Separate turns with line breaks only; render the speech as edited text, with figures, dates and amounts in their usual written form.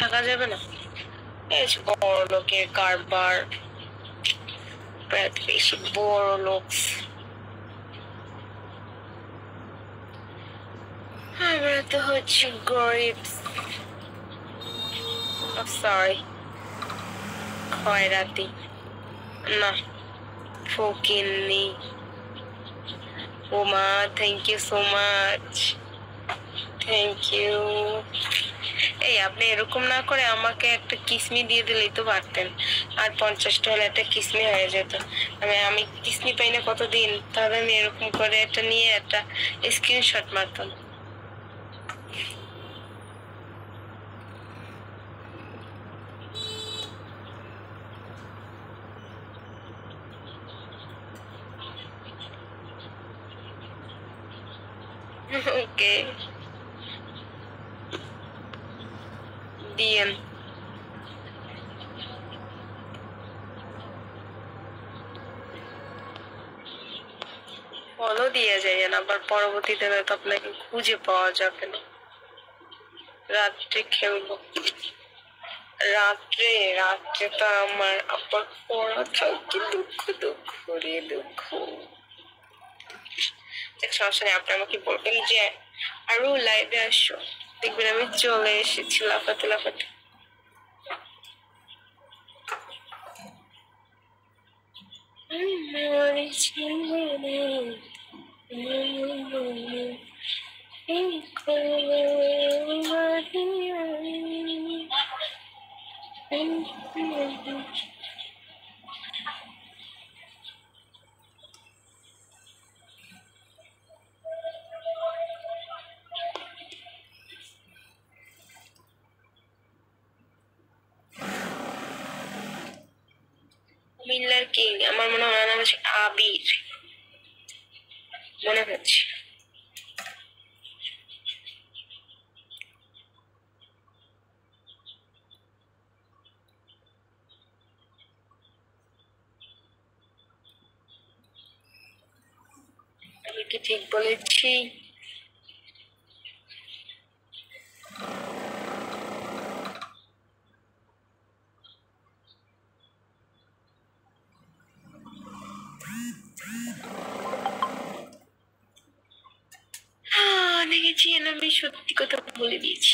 থাকা যাবে না। এই যে বড় লোকের কারবার, বেশি বড় লোক। আমরা তো হচ্ছে গরিব। সরি, খয়রাতি না, ফকিন্নি। ওমা, thank you so much, thank you. এই আপনি এরকম না করে আমাকে একটা কিসমি দিয়ে দিলেই তো পারতেন, আর 50টা হলে একটা কিসমি হয়ে যেত। আমি কিসমি পাই না কতদিন, তাহলে আমি এরকম করে একটা নিয়ে একটা স্ক্রিনশট মারতাম। ওকে, দিয়েন। ফলো দিয়ে যাইয়েন, আবার পরবর্তীতে তো আপনাকে খুঁজে পাওয়া যাবে না। রাত্রে খেলবো। রাত্রে রাত্রে তো আমার আবার পড়া থাকে, দুঃখ দুঃখ রে দুঃখ। সমস্যা নেই, আপনি আমাকে বলবেন যে আরো লাইভে আসো, দেখবেন আমি চলে এসেছি লাফাতে লাফাতে। মিল্লার কিং, আমার মনে হয় নাম হচ্ছে আবির, মনে হচ্ছে। আমি কি ঠিক বলেছি? দেখেছি, আমি সত্যি কথা বলে দিয়েছি।